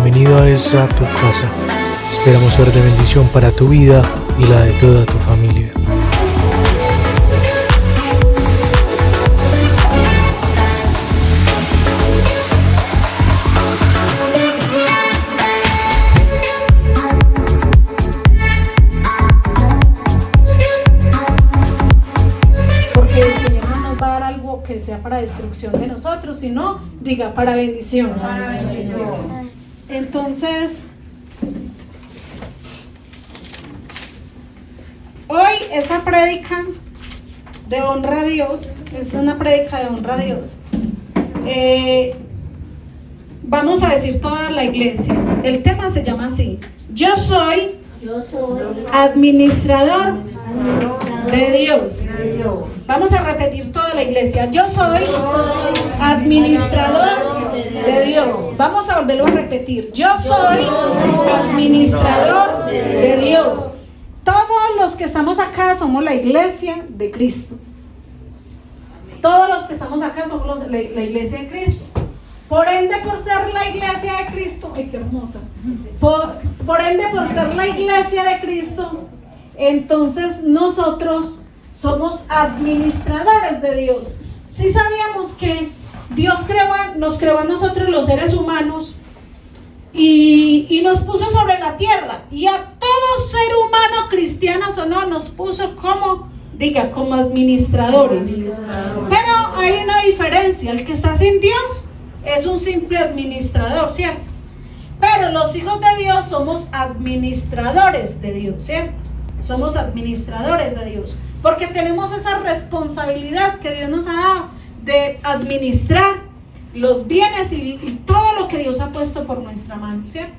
Bienvenido a esa tu casa. Esperamos ser de bendición para tu vida y la de toda tu familia. Porque el Señor no nos va a dar algo que sea para destrucción de nosotros, sino, diga, para bendición. Para bendición. Entonces, hoy esa prédica de honra a Dios, es una prédica de honra a Dios. Vamos a decir toda la iglesia. El tema se llama así: yo soy administrador de Dios. Vamos a repetir toda la iglesia: yo soy administrador de Dios. Vamos a volverlo a repetir: yo soy administrador de Dios. Todos los que estamos acá somos la iglesia de Cristo. Todos los que estamos acá somos la iglesia de Cristo. Por ende, por ser la iglesia de Cristo, ¡ay, qué hermosa! Por ende, por ser la iglesia de Cristo, entonces nosotros somos administradores de Dios. Sí sabíamos que Dios nos creó a nosotros los seres humanos y nos puso sobre la tierra, y a todo ser humano, cristianos o no, nos puso como administradores. Pero hay una diferencia: el que está sin Dios es un simple administrador, ¿cierto? Pero los hijos de Dios somos administradores de Dios, ¿cierto? Somos administradores de Dios, porque tenemos esa responsabilidad que Dios nos ha dado de administrar los bienes y todo lo que Dios ha puesto por nuestra mano, ¿cierto?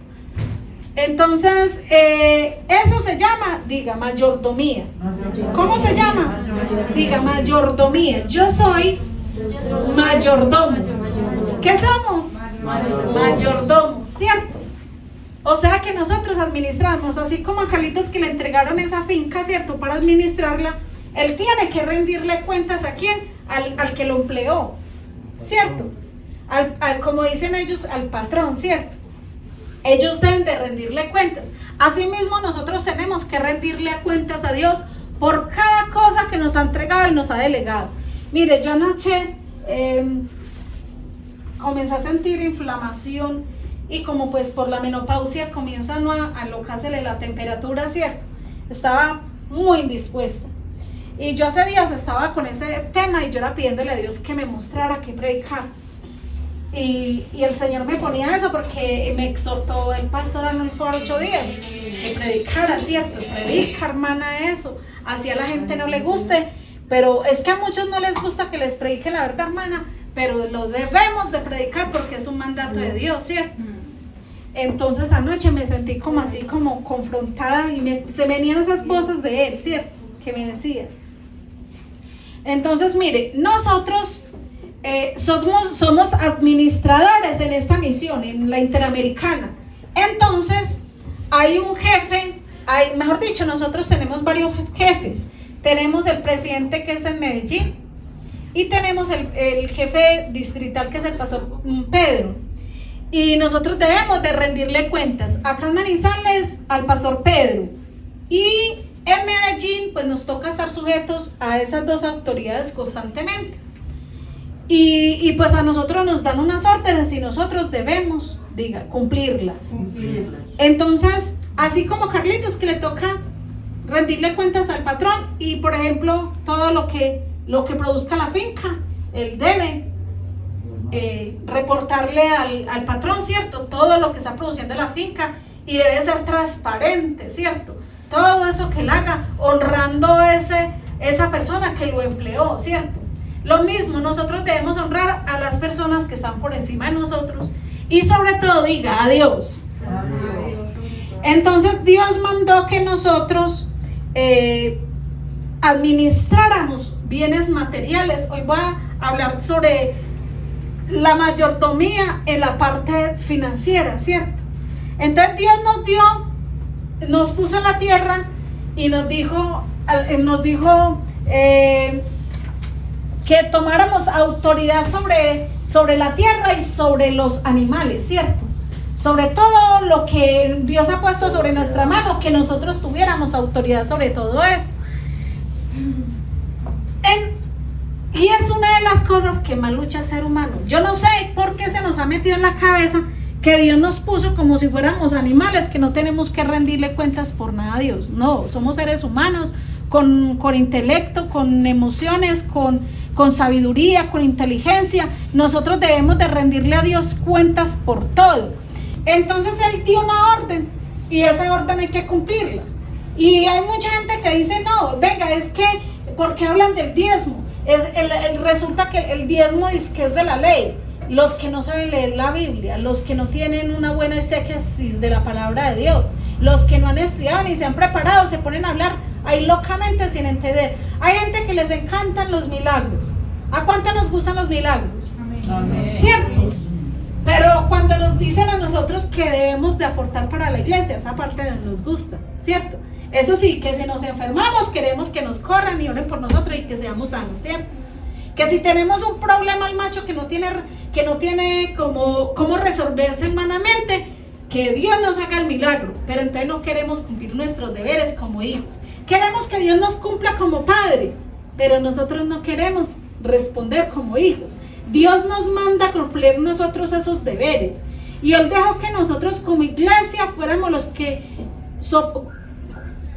Entonces, eso se llama, mayordomía. ¿Cómo se llama? Mayordomía. Yo soy mayordomo. ¿Qué somos? Mayordomos, ¿cierto? O sea que nosotros administramos, así como a Carlitos que le entregaron esa finca, ¿cierto? Para administrarla, él tiene que rendirle cuentas ¿a quién? Al que lo empleó, ¿cierto? Como dicen ellos, al patrón, ¿cierto? Ellos deben de rendirle cuentas. Asimismo, nosotros tenemos que rendirle cuentas a Dios por cada cosa que nos ha entregado y nos ha delegado. Mire, yo anoche comencé a sentir inflamación, y como pues por la menopausia comienza a alocársele la temperatura, ¿cierto? Estaba muy indispuesta. Y yo hace días estaba con ese tema y yo era pidiéndole a Dios que me mostrara qué predicar. Y el Señor me ponía eso porque me exhortó el pastor Arnulfo 8 días que predicara, ¿cierto? Predica, hermana, eso. Así a la gente no le guste, pero es que a muchos no les gusta que les predique la verdad, hermana, pero lo debemos de predicar porque es un mandato de Dios, ¿cierto? Entonces anoche me sentí como así, como confrontada, y se venían esas voces de él, ¿cierto? Que me decía. Entonces, mire, nosotros somos administradores en esta misión, en la Interamericana. Entonces, hay un jefe, mejor dicho, nosotros tenemos varios jefes. Tenemos el presidente, que es en Medellín, y tenemos el jefe distrital, que es el pastor Pedro. Y nosotros debemos de rendirle cuentas acá en Manizales al pastor Pedro, y en Medellín pues nos toca estar sujetos a esas dos autoridades constantemente. Y pues a nosotros nos dan unas órdenes y nosotros debemos, cumplirlas. Entonces, así como Carlitos, que le toca rendirle cuentas al patrón, y por ejemplo todo lo que produzca la finca, él debe reportarle al patrón, ¿cierto? Todo lo que está produciendo la finca, y debe ser transparente, ¿cierto? Todo eso que él haga, honrando a esa persona que lo empleó, ¿cierto? Lo mismo, nosotros debemos honrar a las personas que están por encima de nosotros, y sobre todo, a Dios. Entonces Dios mandó que nosotros administráramos bienes materiales. Hoy voy a hablar sobre la mayordomía en la parte financiera, ¿cierto? Entonces Dios nos puso en la tierra y nos dijo que tomáramos autoridad sobre la tierra y sobre los animales, ¿cierto? sobre todo lo que Dios ha puesto sobre nuestra mano, que nosotros tuviéramos autoridad sobre todo eso. Y es una de las cosas que más lucha el ser humano. Yo no sé por qué se nos ha metido en la cabeza que Dios nos puso como si fuéramos animales, que no tenemos que rendirle cuentas por nada a Dios. No, somos seres humanos con intelecto, con emociones, con sabiduría, con inteligencia. Nosotros debemos de rendirle a Dios cuentas por todo. Entonces Él dio una orden y esa orden hay que cumplirla. Y hay mucha gente que dice, no, venga, es que, ¿por qué hablan del diezmo? Resulta que el diezmo es que es de la ley. Los que no saben leer la Biblia, los que no tienen una buena exégesis de la palabra de Dios, los que no han estudiado ni se han preparado, se ponen a hablar ahí locamente sin entender. Hay gente que les encantan los milagros. ¿A cuánto nos gustan los milagros? Amén. ¿Cierto? Pero cuando nos dicen a nosotros que debemos de aportar para la iglesia, esa parte no nos gusta, ¿cierto? Eso sí, que si nos enfermamos queremos que nos corran y oren por nosotros y que seamos sanos, ¿cierto? Que si tenemos un problema al macho que no tiene cómo resolverse humanamente, que Dios nos haga el milagro, pero entonces no queremos cumplir nuestros deberes como hijos. Queremos que Dios nos cumpla como padre, pero nosotros no queremos responder como hijos. Dios nos manda a cumplir nosotros esos deberes, y Él dejó que nosotros como iglesia fuéramos los que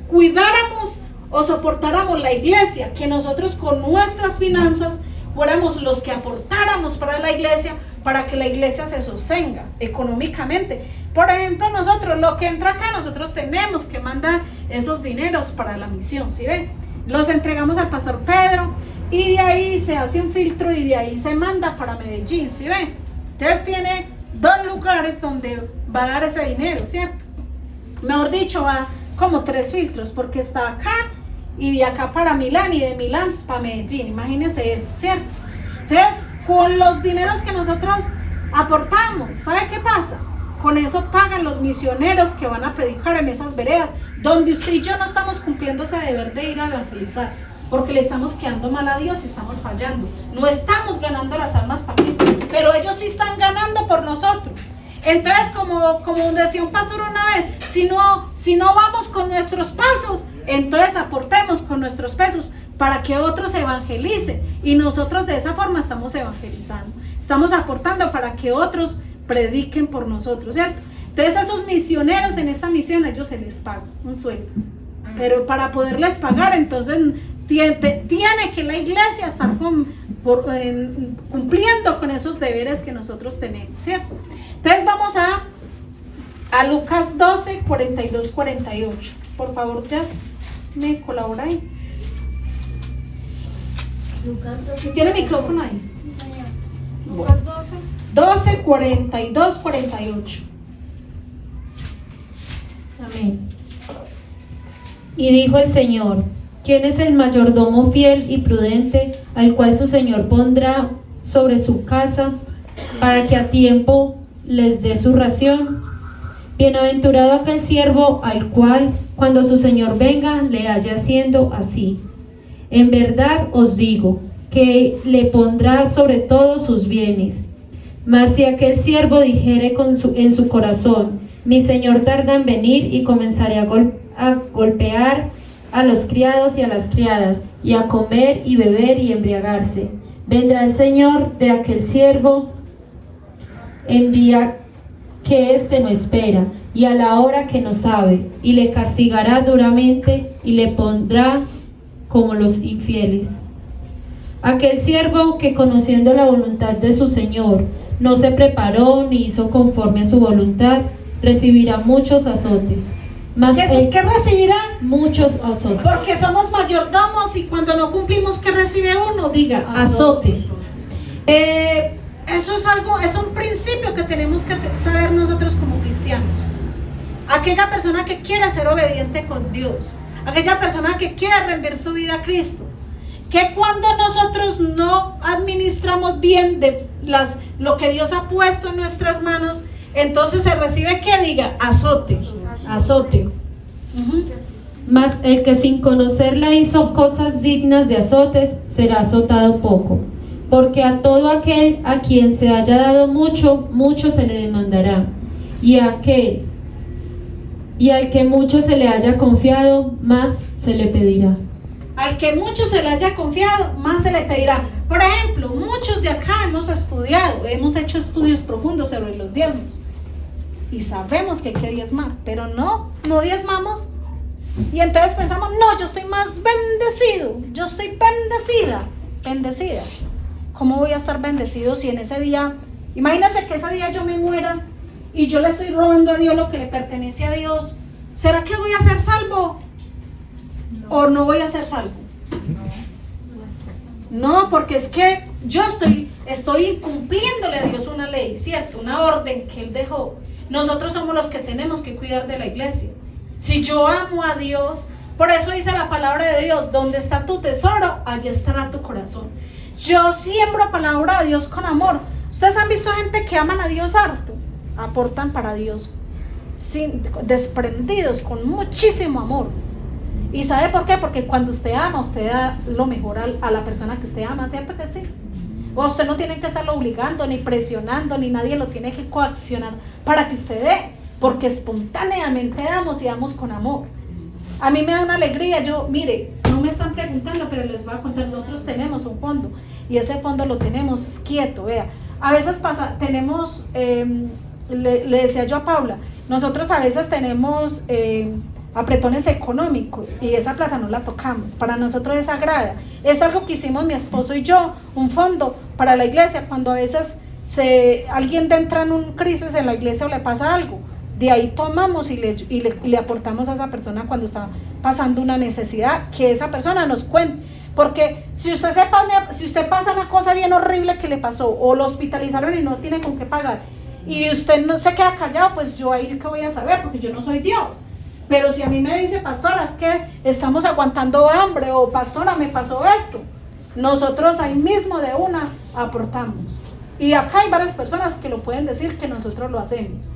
cuidáramos o soportáramos la iglesia, que nosotros con nuestras finanzas fuéramos los que aportáramos para la iglesia, para que la iglesia se sostenga económicamente. Por ejemplo, nosotros, lo que entra acá, nosotros tenemos que mandar esos dineros para la misión, ¿sí ven? Los entregamos al pastor Pedro y de ahí se hace un filtro y de ahí se manda para Medellín, ¿sí ven? Entonces tiene 2 lugares donde va a dar ese dinero, ¿cierto? Mejor dicho, va como 3 filtros, porque está acá y de acá para Milán y de Milán para Medellín. Imagínense eso, ¿cierto? Entonces, con los dineros que nosotros aportamos, ¿sabe qué pasa? Con eso pagan los misioneros que van a predicar en esas veredas donde usted y yo no estamos cumpliendo ese deber de ir a evangelizar, porque le estamos quedando mal a Dios y estamos fallando. No estamos ganando las almas para Cristo, pero ellos sí están ganando por nosotros. Entonces, como decía un pastor una vez, si no vamos con nuestros pasos, entonces aportemos con nuestros pesos para que otros evangelicen, y nosotros de esa forma estamos evangelizando, estamos aportando para que otros prediquen por nosotros, ¿cierto? Entonces esos misioneros en esta misión, a ellos se les paga un sueldo, pero para poderles pagar, entonces tiene que la iglesia estar cumpliendo con esos deberes que nosotros tenemos, ¿cierto? Entonces vamos a Lucas 12, 42, 48. Por favor, Jazz, me colabora ahí. Lucas 12. ¿Tiene micrófono ahí? Sí, señor. Bueno. Lucas 12. 12, 42, 48. Amén. Y dijo el Señor: ¿quién es el mayordomo fiel y prudente, al cual su Señor pondrá sobre su casa, para que a tiempo les dé su ración? Bienaventurado aquel siervo al cual, cuando su Señor venga, le haya haciendo así. En verdad os digo, que le pondrá sobre todos sus bienes. Mas si aquel siervo dijere en su corazón: mi Señor tarda en venir, y comenzaré a golpear a los criados y a las criadas, y a comer y beber y embriagarse, vendrá el Señor de aquel siervo en día que éste no espera, y a la hora que no sabe, y le castigará duramente, y le pondrá como los infieles. Aquel siervo que, conociendo la voluntad de su Señor, no se preparó ni hizo conforme a su voluntad, recibirá muchos azotes. Mas ¿Qué recibirá? Muchos azotes. Porque somos mayordomos, y cuando no cumplimos, ¿qué recibe uno? Diga, azotes. Eso es un principio que tenemos que saber nosotros como cristianos. Aquella persona que quiera ser obediente con Dios, aquella persona que quiera rendir su vida a Cristo, que cuando nosotros no administramos bien lo que Dios ha puesto en nuestras manos, entonces se recibe, que diga, azote. Mas el que sin conocerla hizo cosas dignas de azotes, será azotado poco. Porque a todo aquel a quien se haya dado mucho, mucho se le demandará. y al que mucho se le haya confiado, más se le pedirá. Al que mucho se le haya confiado, más se le pedirá. Por ejemplo, muchos de acá hemos estudiado, hemos hecho estudios profundos sobre los diezmos y sabemos que hay que diezmar, pero no diezmamos. Y entonces pensamos, no, yo estoy más bendecido, yo estoy bendecida. ¿Cómo voy a estar bendecido si en ese día, imagínense que ese día yo me muera y yo le estoy robando a Dios lo que le pertenece a Dios? ¿Será que voy a ser salvo? ¿O no voy a ser salvo? No, porque es que yo estoy cumpliéndole a Dios una ley, ¿cierto? Una orden que Él dejó. Nosotros somos los que tenemos que cuidar de la iglesia. Si yo amo a Dios, por eso dice la palabra de Dios, donde está tu tesoro, allí estará tu corazón. Yo siembro palabra de Dios con amor. Ustedes han visto gente que aman a Dios harto, aportan para Dios desprendidos, con muchísimo amor. ¿Y sabe por qué? Porque cuando usted ama, usted da lo mejor a la persona que usted ama, ¿cierto que sí? O usted no tiene que estarlo obligando, ni presionando, ni nadie lo tiene que coaccionar para que usted dé, porque espontáneamente damos y damos con amor. A mí me da una alegría, mire, no me están preguntando, pero les voy a contar, nosotros tenemos un fondo, y ese fondo lo tenemos quieto, vea. A veces tenemos, le decía yo a Paula, nosotros a veces tenemos apretones económicos y esa plata no la tocamos, para nosotros es sagrada, es algo que hicimos mi esposo y yo, un fondo para la iglesia, cuando a veces alguien entra en un crisis en la iglesia o le pasa algo, de ahí tomamos y le aportamos a esa persona cuando está pasando una necesidad, que esa persona nos cuente, porque si usted pasa una cosa bien horrible que le pasó, o lo hospitalizaron y no tiene con qué pagar, y usted no se queda callado, pues yo ahí qué voy a saber, porque yo no soy Dios. Pero si a mí me dice, pastora, es que estamos aguantando hambre, o pastora, me pasó esto, nosotros ahí mismo de una aportamos. Y acá hay varias personas que lo pueden decir que nosotros lo hacemos.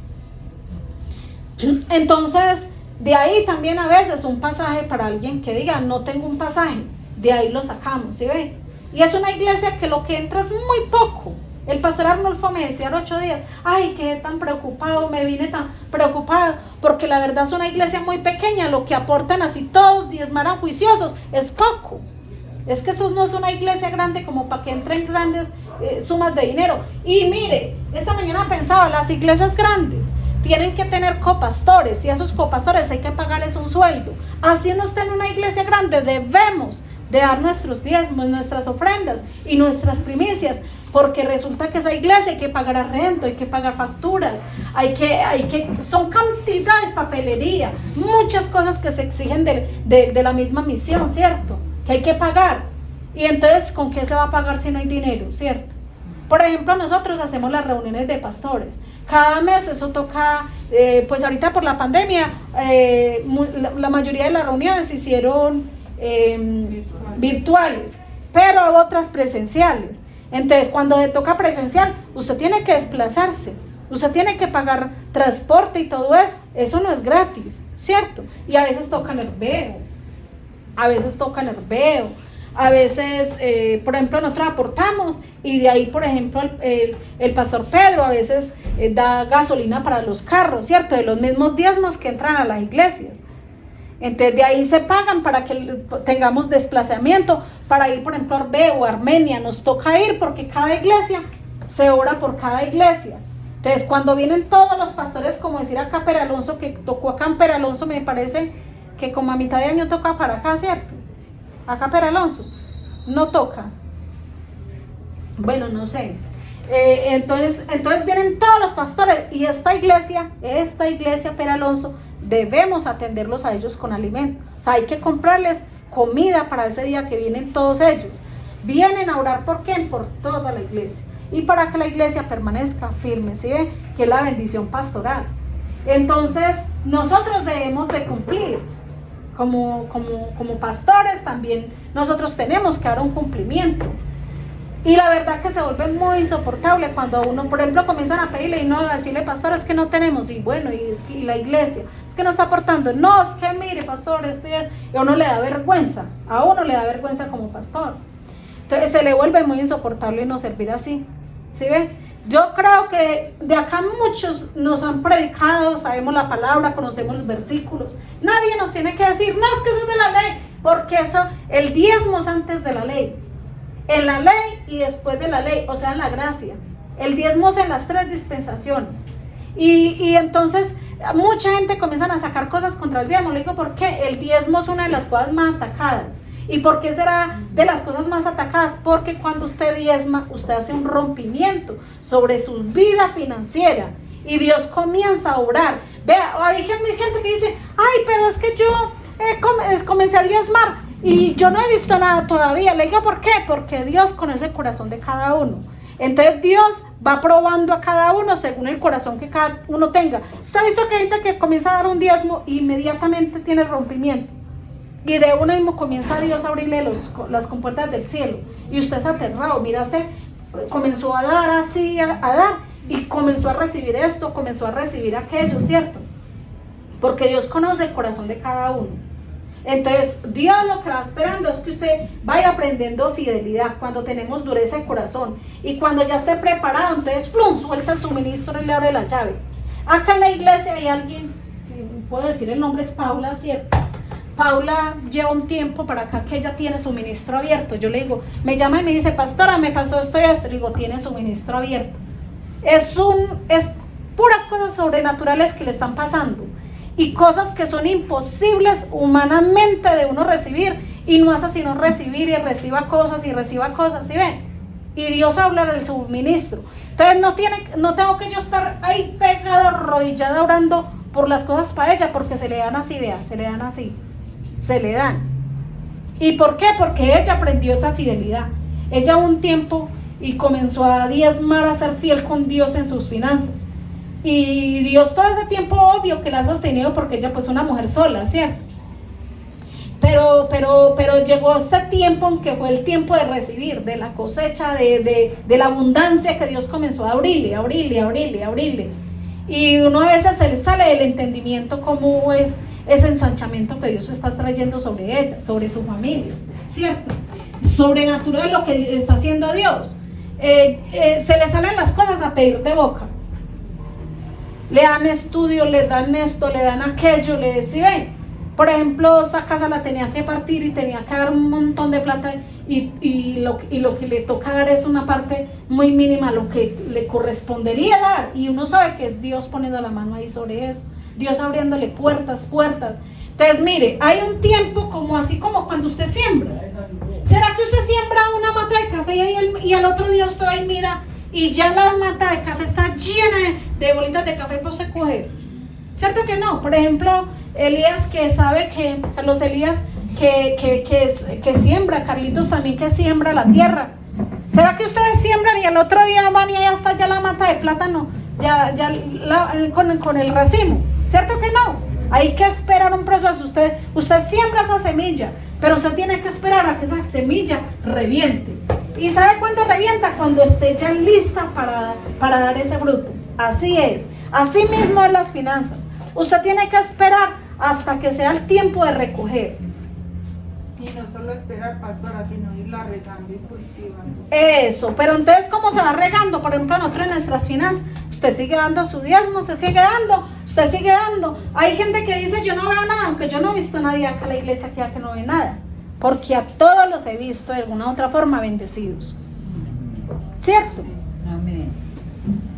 Entonces, de ahí también a veces un pasaje para alguien que diga, no tengo un pasaje, de ahí lo sacamos, ¿sí ve? Y es una iglesia que lo que entra es muy poco. El pastor Arnulfo me decía 8 días, ay, quedé tan preocupado, me vine tan preocupado, porque la verdad es una iglesia muy pequeña, lo que aportan así todos diezmaran juiciosos, es poco. Es que eso no es una iglesia grande como para que entren grandes sumas de dinero. Y mire, esta mañana pensaba, las iglesias grandes tienen que tener copastores, y a esos copastores hay que pagarles un sueldo. Así no está en una iglesia grande, debemos de dar nuestros diezmos, nuestras ofrendas y nuestras primicias, porque resulta que esa iglesia hay que pagar arrendo, hay que pagar facturas, son cantidades, papelería, muchas cosas que se exigen de la misma misión, ¿cierto? Que hay que pagar. Y entonces, ¿con qué se va a pagar si no hay dinero, cierto? Por ejemplo, nosotros hacemos las reuniones de pastores. Cada mes eso toca, pues ahorita por la pandemia, la mayoría de las reuniones se hicieron virtuales, pero otras presenciales. Entonces, cuando le toca presencial, usted tiene que desplazarse, usted tiene que pagar transporte y todo eso no es gratis, ¿cierto? Y a veces toca nerveo, a veces, por ejemplo, nosotros aportamos y de ahí, por ejemplo, el pastor Pedro a veces da gasolina para los carros, ¿cierto? De los mismos diezmos que entran a las iglesias. Entonces de ahí se pagan para que tengamos desplazamiento, para ir por ejemplo a Arbe o Armenia, nos toca ir porque cada iglesia se ora por cada iglesia. Entonces cuando vienen todos los pastores, como decir acá Peralonso, que tocó acá en Peralonso, me parece que como a mitad de año toca para acá, ¿cierto? Acá Peralonso, no toca. Bueno, no sé. Entonces vienen todos los pastores y esta iglesia Peralonso, debemos atenderlos a ellos con alimento. O sea, hay que comprarles comida para ese día que vienen todos ellos. Vienen a orar, ¿por qué? Por toda la iglesia. Y para que la iglesia permanezca firme, ¿sí ve? Que es la bendición pastoral. Entonces, nosotros debemos de cumplir. Como pastores también nosotros tenemos que dar un cumplimiento. Y la verdad que se vuelve muy insoportable cuando a uno, por ejemplo, comienzan a pedirle y no a decirle, pastor, es que no tenemos, y bueno, y la iglesia, es que no está aportando, no, es que mire, pastor, esto y a uno le da vergüenza, como pastor. Entonces se le vuelve muy insoportable no servir así, ¿sí ven? Yo creo que de acá muchos nos han predicado, sabemos la palabra, conocemos los versículos. Nadie nos tiene que decir, no, es que eso es de la ley, porque eso, el diezmo es antes de la ley. En la ley y después de la ley, o sea, en la gracia. El diezmo es en las 3 dispensaciones. Y entonces mucha gente comienza a sacar cosas contra el diezmo. Le digo, ¿por qué? El diezmo es una de las cosas más atacadas. ¿Y por qué será de las cosas más atacadas? Porque cuando usted diezma, usted hace un rompimiento sobre su vida financiera y Dios comienza a obrar. Vea, hay gente que dice, ay, pero es que yo comencé a diezmar y yo no he visto nada todavía. Le digo, ¿por qué? Porque Dios conoce el corazón de cada uno. Entonces Dios va probando a cada uno según el corazón que cada uno tenga. Usted ha visto que hay gente que comienza a dar un diezmo e inmediatamente tiene rompimiento. Y de uno mismo comienza Dios a abrirle las compuertas del cielo. Y usted es aterrado. Mira, usted comenzó a dar así, a dar. Y comenzó a recibir esto, comenzó a recibir aquello, ¿cierto? Porque Dios conoce el corazón de cada uno. Entonces, Dios lo que va esperando es que usted vaya aprendiendo fidelidad cuando tenemos dureza de corazón. Y cuando ya esté preparado, entonces, plum, suelta el suministro y le abre la llave. Acá en la iglesia hay alguien, puedo decir el nombre, es Paula, ¿cierto? Paula lleva un tiempo para acá que ella tiene suministro abierto. Yo le digo, me llama y me dice, pastora, me pasó esto y esto. Le digo, tiene suministro abierto. Es puras cosas sobrenaturales que le están pasando. Y cosas que son imposibles humanamente de uno recibir. Y no hace sino recibir y reciba cosas, ¿sí ven? Y Dios habla del suministro. Entonces no tengo que yo estar ahí pegado, arrodillada, orando por las cosas para ella, porque se le dan así, vea, se le dan así. Se le dan. ¿Y por qué? Porque ella aprendió esa fidelidad. Ella un tiempo y comenzó a diezmar, a ser fiel con Dios en sus finanzas. Y Dios todo ese tiempo, obvio que la ha sostenido, porque ella pues una mujer sola, ¿cierto? Pero llegó este tiempo en que fue el tiempo de recibir, de la cosecha, de la abundancia que Dios comenzó a abrirle. Y uno a veces se le sale del entendimiento cómo es ese ensanchamiento que Dios está trayendo sobre ella, sobre su familia, ¿cierto? Sobrenatural lo que está haciendo Dios. Se le salen las cosas a pedir de boca. Le dan estudio, le dan esto, le dan aquello, ¿sí ven? Por ejemplo, esa casa la tenía que partir y tenía que dar un montón de plata y lo que le toca dar es una parte muy mínima, lo que le correspondería dar. Y uno sabe que es Dios poniendo la mano ahí sobre eso. Dios abriéndole puertas. Entonces, mire, hay un tiempo así como cuando usted siembra. ¿Será que usted siembra una mata de café y al otro día usted va y mira y ya la mata de café está llena de bolitas de café para usted coger? ¿Cierto que no? Por ejemplo, Elías, que sabe que Carlos Elías que siembra, Carlitos también que siembra la tierra. ¿Será que ustedes siembran y al otro día van y ya está ya la mata de plátano con el racimo? ¿Cierto que no? Hay que esperar un proceso. Usted siembra esa semilla, pero usted tiene que esperar a que esa semilla reviente. ¿Y sabe cuándo revienta? Cuando esté ya lista para dar ese fruto. Así es. Así mismo en las finanzas. Usted tiene que esperar hasta que sea el tiempo de recoger. Y no solo esperar, pastora, sino irla regando y cultivando. Eso, pero entonces, ¿cómo se va regando? Por ejemplo, nosotros en nuestras finanzas, usted sigue dando su diezmo, usted sigue dando. Hay gente que dice, yo no veo nada, aunque yo no he visto a nadie acá en la iglesia que no ve nada. Porque a todos los he visto de alguna u otra forma bendecidos. ¿Cierto? Amén.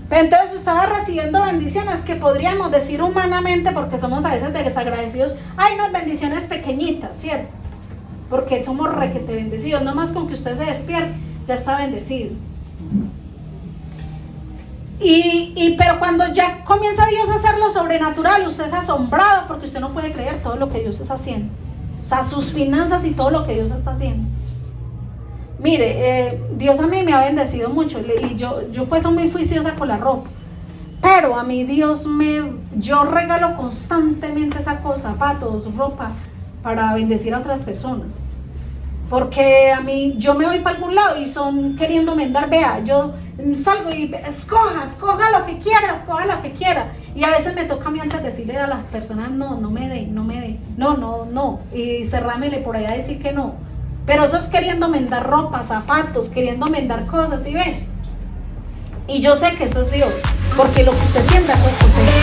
Pero entonces estaba recibiendo bendiciones que podríamos decir humanamente, porque somos a veces desagradecidos. Hay unas bendiciones pequeñitas, ¿cierto? Porque somos requete bendecidos. No más con que usted se despierte, ya está bendecido. Pero cuando ya comienza Dios a hacer lo sobrenatural, usted es asombrado porque usted no puede creer todo lo que Dios está haciendo. O sea, sus finanzas y todo lo que Dios está haciendo. Mire, Dios a mí me ha bendecido mucho y yo pues soy muy juiciosa con la ropa. Pero a mí yo regalo constantemente esa cosa, zapatos, ropa, para bendecir a otras personas. Porque a mí, yo me voy para algún lado y son queriéndome dar, vea, yo salgo y escoja lo que quiera. Y a veces me toca a mí antes decirle a las personas, no me dé, no, y cerrámele por allá a decir que no. Pero eso es queriéndome dar ropa, zapatos, queriéndome dar cosas, ¿sí ven? Y yo sé que eso es Dios, porque lo que usted siembra, eso cosecha.